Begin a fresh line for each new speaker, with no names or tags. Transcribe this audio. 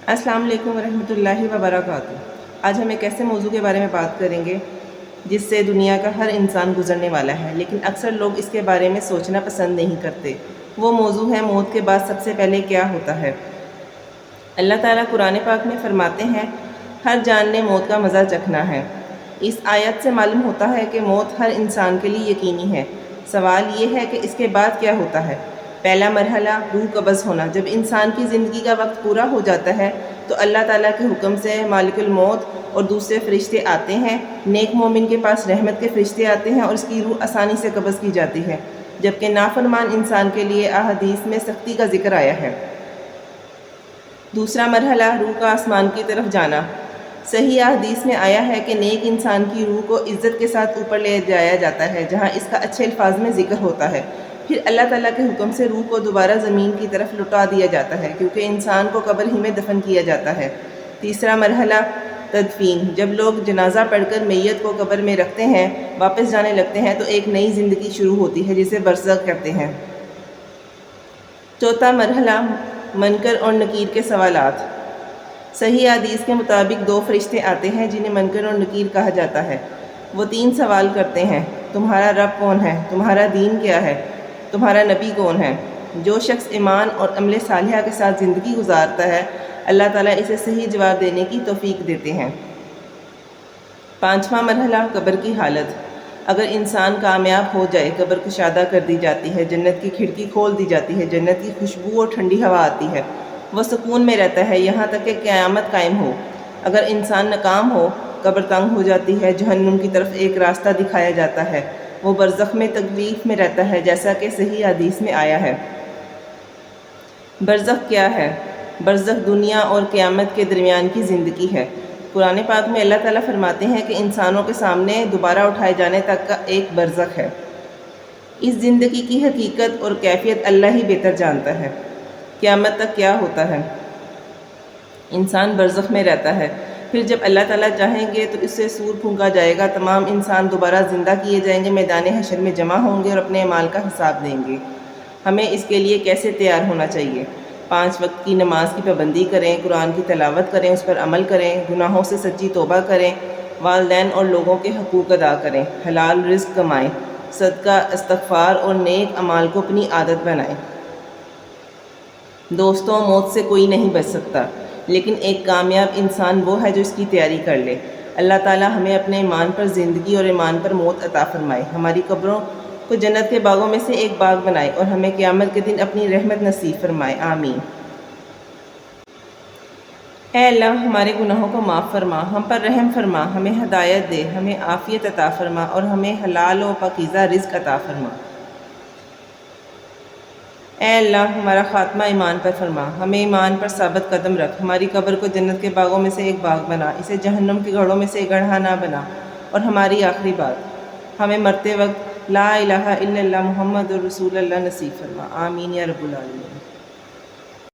السلام علیکم ورحمۃ اللہ وبرکاتہ۔ آج ہم ایک ایسے موضوع کے بارے میں بات کریں گے جس سے دنیا کا ہر انسان گزرنے والا ہے، لیکن اکثر لوگ اس کے بارے میں سوچنا پسند نہیں کرتے۔ وہ موضوع ہے موت کے بعد سب سے پہلے کیا ہوتا ہے۔ اللہ تعالیٰ قرآن پاک میں فرماتے ہیں، ہر جان نے موت کا مزہ چکھنا ہے۔ اس آیت سے معلوم ہوتا ہے کہ موت ہر انسان کے لیے یقینی ہے۔ سوال یہ ہے کہ اس کے بعد کیا ہوتا ہے۔ پہلا مرحلہ روح قبض ہونا۔ جب انسان کی زندگی کا وقت پورا ہو جاتا ہے تو اللہ تعالیٰ کے حکم سے مالک الموت اور دوسرے فرشتے آتے ہیں۔ نیک مومن کے پاس رحمت کے فرشتے آتے ہیں اور اس کی روح آسانی سے قبض کی جاتی ہے، جبکہ نافرمان انسان کے لیے احادیث میں سختی کا ذکر آیا ہے۔ دوسرا مرحلہ روح کا آسمان کی طرف جانا۔ صحیح احادیث میں آیا ہے کہ نیک انسان کی روح کو عزت کے ساتھ اوپر لے جایا جاتا ہے، جہاں اس کا اچھے الفاظ میں ذکر ہوتا ہے۔ پھر اللہ تعالیٰ کے حکم سے روح کو دوبارہ زمین کی طرف لوٹا دیا جاتا ہے، کیونکہ انسان کو قبر ہی میں دفن کیا جاتا ہے۔ تیسرا مرحلہ تدفین۔ جب لوگ جنازہ پڑھ کر میت کو قبر میں رکھتے ہیں، واپس جانے لگتے ہیں تو ایک نئی زندگی شروع ہوتی ہے جسے برزخ کہتے ہیں۔ چوتھا مرحلہ منکر اور نکیر کے سوالات۔ صحیح حدیث کے مطابق دو فرشتے آتے ہیں جنہیں منکر اور نکیر کہا جاتا ہے۔ وہ تین سوال کرتے ہیں، تمہارا رب کون ہے، تمہارا دین کیا ہے، تمہارا نبی کون ہے۔ جو شخص ایمان اور عمل صالحہ کے ساتھ زندگی گزارتا ہے، اللہ تعالیٰ اسے صحیح جواب دینے کی توفیق دیتے ہیں۔ پانچواں مرحلہ قبر کی حالت۔ اگر انسان کامیاب ہو جائے، قبر کشادہ کر دی جاتی ہے، جنت کی کھڑکی کھول دی جاتی ہے، جنت کی خوشبو اور ٹھنڈی ہوا آتی ہے، وہ سکون میں رہتا ہے یہاں تک کہ قیامت قائم ہو۔ اگر انسان ناکام ہو، قبر تنگ ہو جاتی ہے، جہنم کی طرف ایک راستہ دکھایا جاتا ہے، وہ برزخ میں تکلیف میں رہتا ہے، جیسا کہ صحیح حدیث میں آیا ہے۔ برزخ کیا ہے؟ برزخ دنیا اور قیامت کے درمیان کی زندگی ہے۔ قرآن پاک میں اللہ تعالیٰ فرماتے ہیں کہ انسانوں کے سامنے دوبارہ اٹھائے جانے تک کا ایک برزخ ہے۔ اس زندگی کی حقیقت اور کیفیت اللہ ہی بہتر جانتا ہے۔ قیامت تک کیا ہوتا ہے؟ انسان برزخ میں رہتا ہے، پھر جب اللہ تعالیٰ چاہیں گے تو اس سے سور پھونکا جائے گا، تمام انسان دوبارہ زندہ کیے جائیں گے، میدان حشر میں جمع ہوں گے اور اپنے اعمال کا حساب دیں گے۔ ہمیں اس کے لیے کیسے تیار ہونا چاہیے؟ 5 وقت کی نماز کی پابندی کریں، قرآن کی تلاوت کریں، اس پر عمل کریں، گناہوں سے سچی توبہ کریں، والدین اور لوگوں کے حقوق ادا کریں، حلال رزق کمائیں، صدقہ، استغفار اور نیک اعمال کو اپنی عادت بنائیں۔ دوستوں، موت سے کوئی نہیں بچ سکتا، لیکن ایک کامیاب انسان وہ ہے جو اس کی تیاری کر لے۔ اللہ تعالیٰ ہمیں اپنے ایمان پر زندگی اور ایمان پر موت عطا فرمائے، ہماری قبروں کو جنت کے باغوں میں سے ایک باغ بنائے اور ہمیں قیامت کے دن اپنی رحمت نصیب فرمائے، آمین۔ اے اللہ، ہمارے گناہوں کو معاف فرما، ہم پر رحم فرما، ہمیں ہدایت دے، ہمیں عافیت عطا فرما اور ہمیں حلال و پاکیزہ رزق عطا فرما۔ اے اللہ، ہمارا خاتمہ ایمان پر فرما، ہمیں ایمان پر ثابت قدم رکھ، ہماری قبر کو جنت کے باغوں میں سے ایک باغ بنا، اسے جہنم کے گڑھوں میں سے ایک گڑھا نہ بنا، اور ہماری آخری بات، ہمیں مرتے وقت لا الہ الا اللہ محمد رسول اللہ نصیب فرما، آمین یا رب العالمین۔